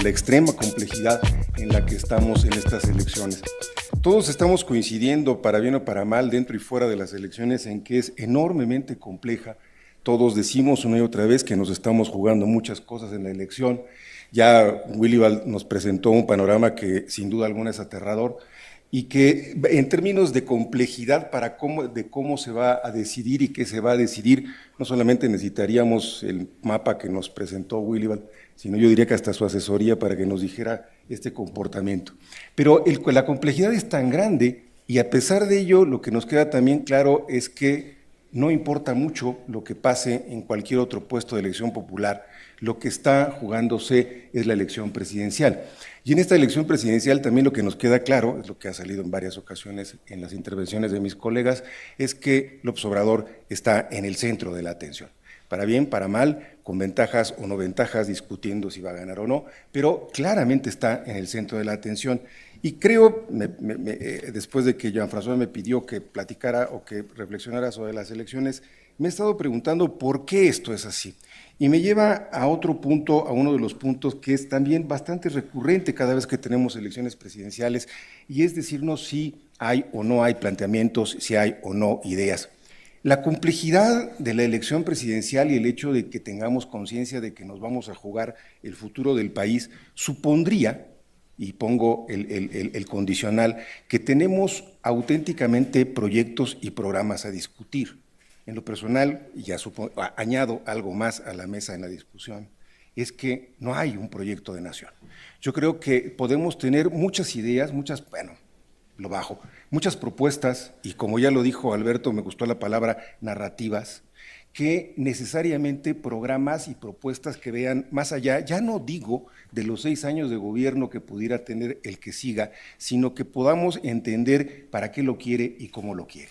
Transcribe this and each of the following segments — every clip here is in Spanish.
la extrema complejidad en la que estamos en estas elecciones. Todos estamos coincidiendo, para bien o para mal, dentro y fuera de las elecciones, en que es enormemente compleja. Todos decimos una y otra vez que nos estamos jugando muchas cosas en la elección. Ya Willy nos presentó un panorama que sin duda alguna es aterrador y que en términos de complejidad de cómo se va a decidir y qué se va a decidir, no solamente necesitaríamos el mapa que nos presentó Willy, sino yo diría que hasta su asesoría para que nos dijera este comportamiento. Pero la complejidad es tan grande y a pesar de ello lo que nos queda también claro es que no importa mucho lo que pase en cualquier otro puesto de elección popular, lo que está jugándose es la elección presidencial. Y en esta elección presidencial también lo que nos queda claro, es lo que ha salido en varias ocasiones en las intervenciones de mis colegas, es que López Obrador está en el centro de la atención. Para bien, para mal, con ventajas o no ventajas, discutiendo si va a ganar o no, pero claramente está en el centro de la atención. Y creo, después de que Jean-François me pidió que platicara o que reflexionara sobre las elecciones, me he estado preguntando por qué esto es así. Y me lleva a otro punto, a uno de los puntos que es también bastante recurrente cada vez que tenemos elecciones presidenciales, y es decirnos si hay o no hay planteamientos, si hay o no ideas. La complejidad de la elección presidencial y el hecho de que tengamos conciencia de que nos vamos a jugar el futuro del país supondría, y pongo el condicional, que tenemos auténticamente proyectos y programas a discutir. En lo personal, y ya añado algo más a la mesa en la discusión, es que no hay un proyecto de nación. Yo creo que podemos tener muchas ideas, muchas propuestas, y como ya lo dijo Alberto, me gustó la palabra narrativas, que necesariamente programas y propuestas que vean más allá, ya no digo de los 6 años de gobierno que pudiera tener el que siga, sino que podamos entender para qué lo quiere y cómo lo quiere.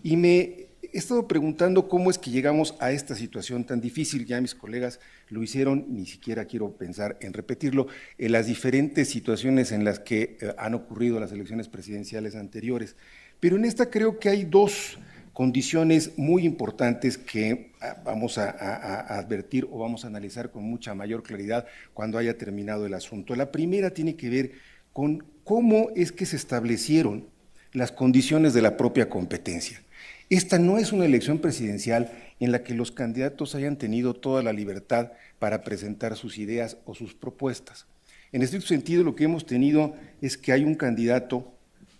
Y me he estado preguntando cómo es que llegamos a esta situación tan difícil, ya mis colegas lo hicieron, ni siquiera quiero pensar en repetirlo, en las diferentes situaciones en las que han ocurrido las elecciones presidenciales anteriores. Pero en esta creo que hay dos condiciones muy importantes que vamos a advertir o vamos a analizar con mucha mayor claridad cuando haya terminado el asunto. La primera tiene que ver con cómo es que se establecieron las condiciones de la propia competencia. Esta no es una elección presidencial en la que los candidatos hayan tenido toda la libertad para presentar sus ideas o sus propuestas. En este sentido, lo que hemos tenido es que hay un candidato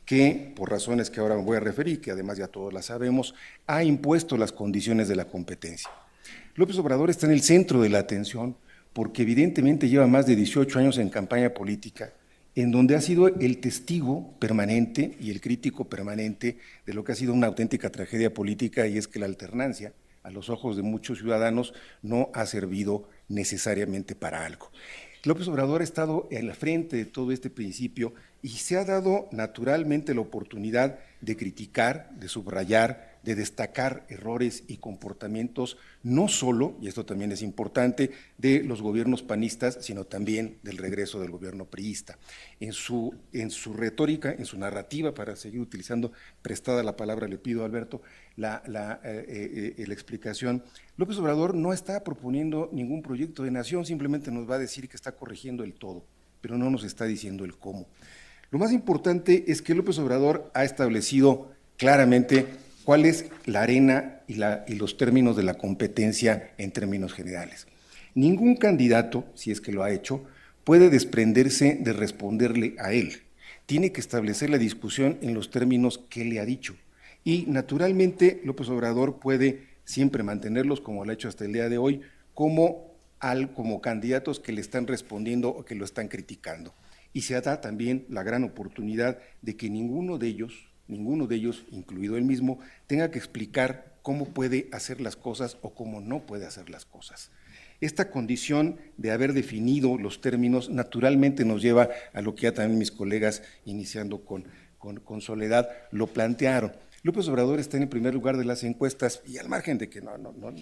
que, por razones que ahora me voy a referir, que además ya todos las sabemos, ha impuesto las condiciones de la competencia. López Obrador está en el centro de la atención porque evidentemente lleva más de 18 años en campaña política, en donde ha sido el testigo permanente y el crítico permanente de lo que ha sido una auténtica tragedia política, y es que la alternancia, a los ojos de muchos ciudadanos, no ha servido necesariamente para algo. López Obrador ha estado al frente de todo este principio y se ha dado naturalmente la oportunidad de criticar, de subrayar, de destacar errores y comportamientos, no solo, y esto también es importante, de los gobiernos panistas, sino también del regreso del gobierno priista. En su retórica, en su narrativa, para seguir utilizando prestada la palabra, le pido a Alberto la explicación, López Obrador no está proponiendo ningún proyecto de nación, simplemente nos va a decir que está corrigiendo el todo, pero no nos está diciendo el cómo. Lo más importante es que López Obrador ha establecido claramente cuál es la arena y los términos de la competencia en términos generales. Ningún candidato, si es que lo ha hecho, puede desprenderse de responderle a él. Tiene que establecer la discusión en los términos que le ha dicho. Y naturalmente López Obrador puede siempre mantenerlos, como lo ha hecho hasta el día de hoy, como candidatos que le están respondiendo o que lo están criticando. Y se da también la gran oportunidad de que ninguno de ellos, incluido él mismo, tenga que explicar cómo puede hacer las cosas o cómo no puede hacer las cosas. Esta condición de haber definido los términos naturalmente nos lleva a lo que ya también mis colegas, iniciando con Soledad, lo plantearon. López Obrador está en el primer lugar de las encuestas, y al margen de que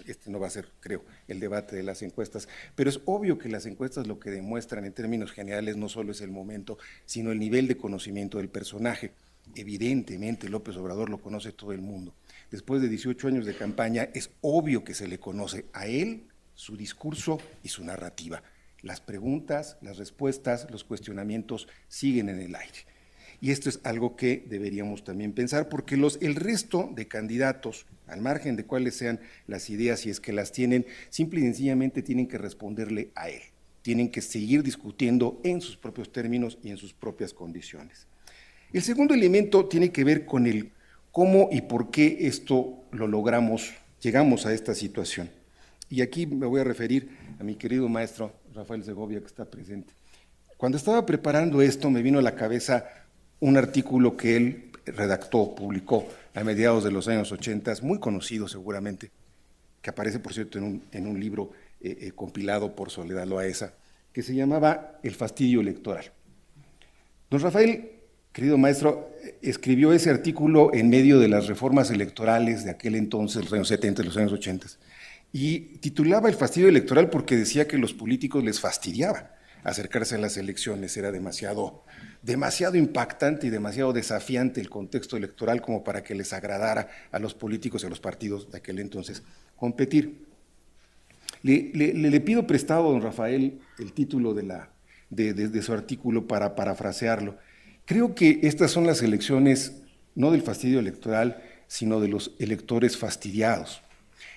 este no va a ser, creo, el debate de las encuestas, pero es obvio que las encuestas lo que demuestran en términos generales no solo es el momento, sino el nivel de conocimiento del personaje. Evidentemente López Obrador lo conoce todo el mundo. Después de 18 años de campaña es obvio que se le conoce a él, su discurso y su narrativa. Las preguntas, las respuestas, los cuestionamientos siguen en el aire. Y esto es algo que deberíamos también pensar, porque el resto de candidatos, al margen de cuáles sean las ideas, si es que las tienen, simple y sencillamente tienen que responderle a él. Tienen que seguir discutiendo en sus propios términos y en sus propias condiciones. El segundo elemento tiene que ver con el cómo y por qué esto lo logramos, llegamos a esta situación. Y aquí me voy a referir a mi querido maestro Rafael Segovia, que está presente. Cuando estaba preparando esto, me vino a la cabeza un artículo que él redactó, publicó a mediados de los años 80, muy conocido seguramente, que aparece, por cierto, en un libro compilado por Soledad Loaesa, que se llamaba El fastidio electoral. Don Rafael, querido maestro, escribió ese artículo en medio de las reformas electorales de aquel entonces, los años 70, los años 80, y titulaba El fastidio electoral porque decía que los políticos les fastidiaba acercarse a las elecciones, era demasiado impactante y demasiado desafiante el contexto electoral como para que les agradara a los políticos y a los partidos de aquel entonces competir. Le pido prestado a don Rafael el título de su artículo para parafrasearlo. Creo que estas son las elecciones no del fastidio electoral, sino de los electores fastidiados.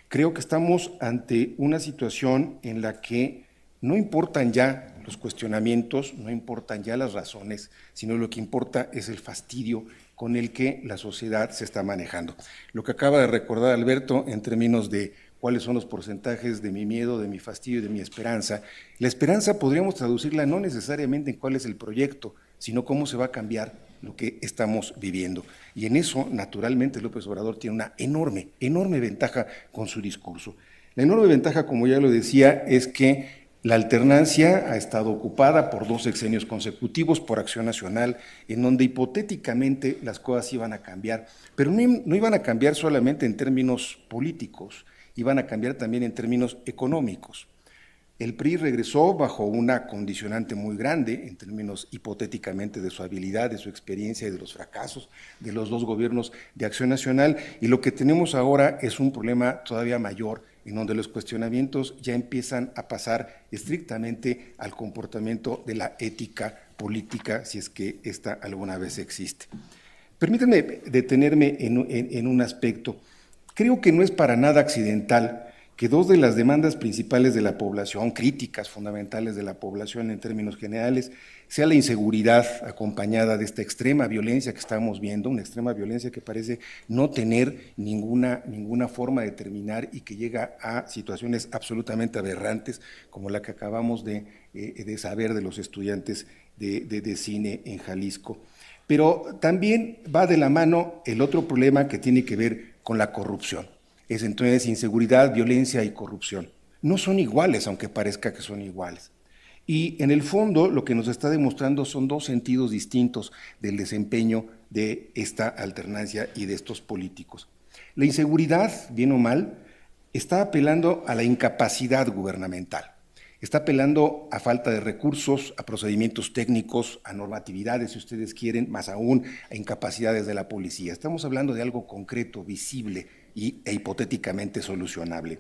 Creo que estamos ante una situación en la que no importan ya los cuestionamientos, no importan ya las razones, sino lo que importa es el fastidio con el que la sociedad se está manejando. Lo que acaba de recordar Alberto en términos de cuáles son los porcentajes de mi miedo, de mi fastidio y de mi esperanza. La esperanza podríamos traducirla no necesariamente en cuál es el proyecto, sino cómo se va a cambiar lo que estamos viviendo. Y en eso, naturalmente, López Obrador tiene una enorme ventaja con su discurso. La enorme ventaja, como ya lo decía, es que la alternancia ha estado ocupada por 2 sexenios consecutivos por Acción Nacional, en donde hipotéticamente las cosas iban a cambiar, pero no iban a cambiar solamente en términos políticos, iban a cambiar también en términos económicos. El PRI regresó bajo una condicionante muy grande, en términos hipotéticamente de su habilidad, de su experiencia y de los fracasos de los 2 gobiernos de Acción Nacional, y lo que tenemos ahora es un problema todavía mayor, en donde los cuestionamientos ya empiezan a pasar estrictamente al comportamiento de la ética política, si es que esta alguna vez existe. Permítanme detenerme en un aspecto. Creo que no es para nada accidental que 2 de las demandas principales de la población, críticas fundamentales de la población en términos generales, sea la inseguridad acompañada de esta extrema violencia que estamos viendo, una extrema violencia que parece no tener ninguna forma de terminar y que llega a situaciones absolutamente aberrantes, como la que acabamos de saber de los estudiantes de cine en Jalisco. Pero también va de la mano el otro problema que tiene que ver con la corrupción. Es entonces inseguridad, violencia y corrupción. No son iguales, aunque parezca que son iguales. Y en el fondo lo que nos está demostrando son 2 sentidos distintos del desempeño de esta alternancia y de estos políticos. La inseguridad, bien o mal, está apelando a la incapacidad gubernamental. Está apelando a falta de recursos, a procedimientos técnicos, a normatividades, si ustedes quieren, más aún a incapacidades de la policía. Estamos hablando de algo concreto, visible e hipotéticamente solucionable.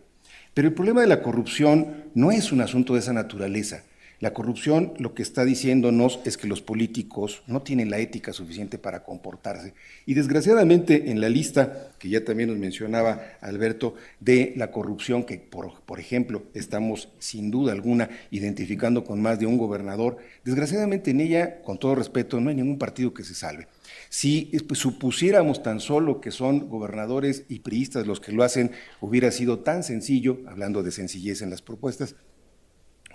Pero el problema de la corrupción no es un asunto de esa naturaleza. La corrupción lo que está diciéndonos es que los políticos no tienen la ética suficiente para comportarse. Y desgraciadamente en la lista, que ya también nos mencionaba Alberto, de la corrupción que, por ejemplo, estamos sin duda alguna identificando con más de un gobernador, desgraciadamente en ella, con todo respeto, no hay ningún partido que se salve. Si supusiéramos tan solo que son gobernadores y priistas los que lo hacen, hubiera sido tan sencillo, hablando de sencillez en las propuestas,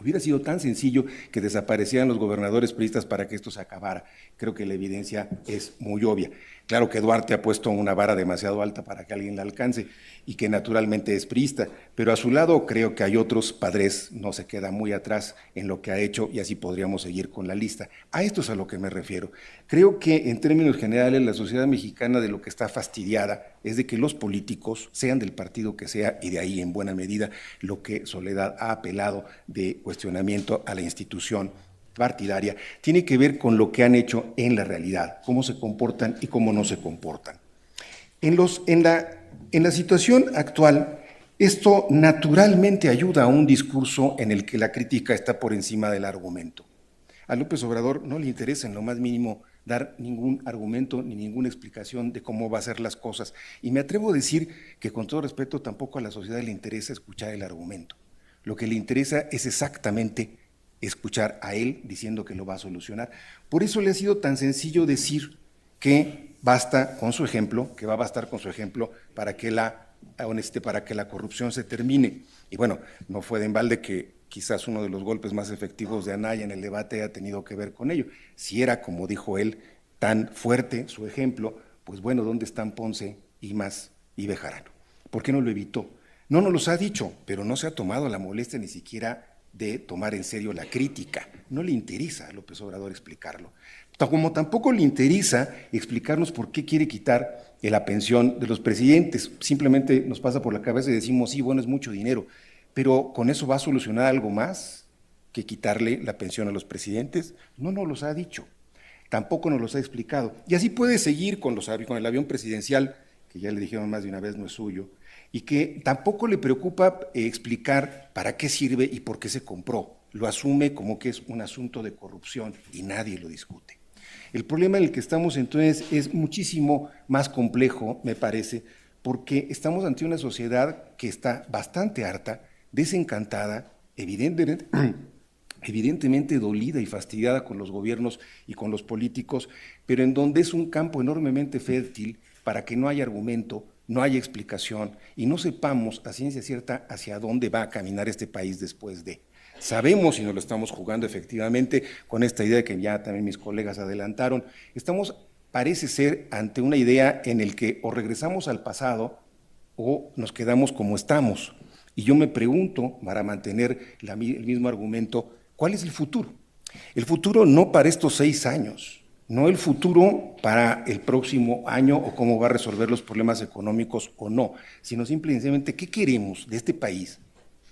hubiera sido tan sencillo que desaparecieran los gobernadores priistas para que esto se acabara. Creo que la evidencia es muy obvia. Claro que Duarte ha puesto una vara demasiado alta para que alguien la alcance y que naturalmente es priista, pero a su lado creo que hay otros. Padres no se queda muy atrás en lo que ha hecho y así podríamos seguir con la lista. A esto es a lo que me refiero. Creo que en términos generales la sociedad mexicana de lo que está fastidiada es de que los políticos, sean del partido que sea, y de ahí en buena medida lo que Soledad ha apelado de cuestionamiento a la institución partidaria, tiene que ver con lo que han hecho en la realidad, cómo se comportan y cómo no se comportan. En la situación actual, Esto naturalmente ayuda a un discurso en el que la crítica está por encima del argumento. A López Obrador no le interesa en lo más mínimo dar ningún argumento ni ninguna explicación de cómo va a ser las cosas. Y me atrevo a decir que, con todo respeto, tampoco a la sociedad le interesa escuchar el argumento. Lo que le interesa es exactamente escuchar a él diciendo que lo va a solucionar. Por eso le ha sido tan sencillo decir que basta con su ejemplo, que va a bastar con su ejemplo para que la corrupción se termine. Y bueno, no fue de embalde que quizás uno de los golpes más efectivos de Anaya en el debate haya tenido que ver con ello. Si era, como dijo él, tan fuerte su ejemplo, pues bueno, ¿dónde están Ponce, Imas y Bejarano? ¿Por qué no lo evitó? No nos los ha dicho, pero no se ha tomado la molestia ni siquiera de tomar en serio la crítica. No le interesa a López Obrador explicarlo. Como tampoco le interesa explicarnos por qué quiere quitar la pensión de los presidentes. Simplemente nos pasa por la cabeza y decimos, sí, bueno, es mucho dinero, pero ¿con eso va a solucionar algo más que quitarle la pensión a los presidentes? No nos los ha dicho, tampoco nos los ha explicado. Y así puede seguir con el avión presidencial, que ya le dijeron más de una vez no es suyo, y que tampoco le preocupa explicar para qué sirve y por qué se compró. Lo asume como que es un asunto de corrupción y nadie lo discute. El problema en el que estamos entonces es muchísimo más complejo, me parece, porque estamos ante una sociedad que está bastante harta, desencantada, evidentemente dolida y fastidiada con los gobiernos y con los políticos, pero en donde es un campo enormemente fértil para que no haya argumento, no haya explicación y no sepamos a ciencia cierta hacia dónde va a caminar este país después de. Sabemos, y nos lo estamos jugando efectivamente, con esta idea que ya también mis colegas adelantaron, estamos, parece ser, ante una idea en el que o regresamos al pasado o nos quedamos como estamos. Y yo me pregunto, para mantener el mismo argumento, ¿cuál es el futuro? El futuro no para estos 6 años, no el futuro para el próximo año o cómo va a resolver los problemas económicos o no, sino simplemente qué queremos de este país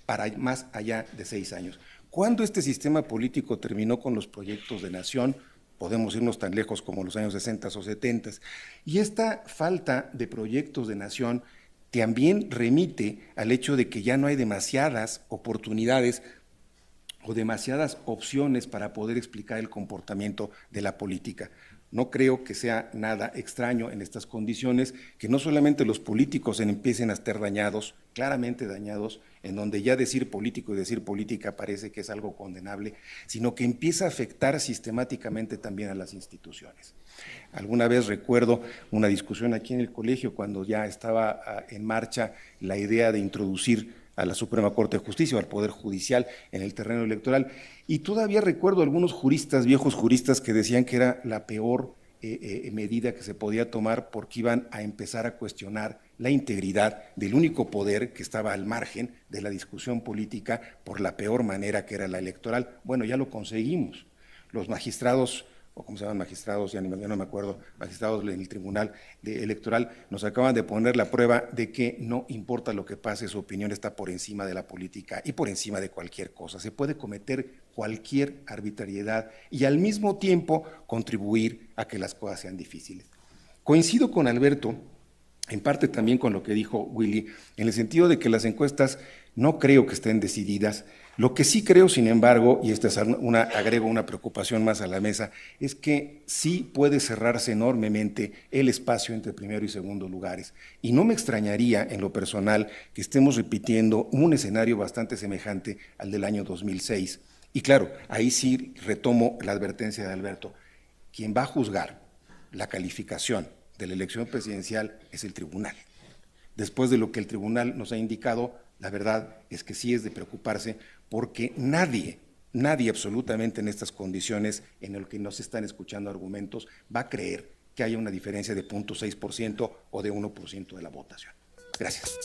para más allá de 6 años. Cuando este sistema político terminó con los proyectos de nación, podemos irnos tan lejos como los años 60 o 70, y esta falta de proyectos de nación también remite al hecho de que ya no hay demasiadas oportunidades o demasiadas opciones para poder explicar el comportamiento de la política. No creo que sea nada extraño en estas condiciones que no solamente los políticos empiecen a estar dañados, claramente dañados, en donde ya decir político y decir política parece que es algo condenable, sino que empieza a afectar sistemáticamente también a las instituciones. Alguna vez recuerdo una discusión aquí en el colegio cuando ya estaba en marcha la idea de introducir a la Suprema Corte de Justicia o al Poder Judicial en el terreno electoral. Y todavía recuerdo algunos juristas, viejos juristas, que decían que era la peor medida que se podía tomar porque iban a empezar a cuestionar la integridad del único poder que estaba al margen de la discusión política por la peor manera que era la electoral. Bueno, ya lo conseguimos. Los magistrados, o como se llaman magistrados, ya no me acuerdo, magistrados en el Tribunal Electoral, nos acaban de poner la prueba de que no importa lo que pase, su opinión está por encima de la política y por encima de cualquier cosa. Se puede cometer cualquier arbitrariedad y al mismo tiempo contribuir a que las cosas sean difíciles. Coincido con Alberto, en parte también con lo que dijo Willy, en el sentido de que las encuestas no creo que estén decididas. Lo que sí creo, sin embargo, y esta es agrego una preocupación más a la mesa, es que sí puede cerrarse enormemente el espacio entre primero y segundo lugares. Y no me extrañaría, en lo personal, que estemos repitiendo un escenario bastante semejante al del año 2006. Y claro, ahí sí retomo la advertencia de Alberto. Quien va a juzgar la calificación de la elección presidencial es el tribunal. Después de lo que el tribunal nos ha indicado, la verdad es que sí es de preocuparse porque nadie absolutamente en estas condiciones en el que no se están escuchando argumentos va a creer que haya una diferencia de 0.6% o de 1% de la votación. Gracias.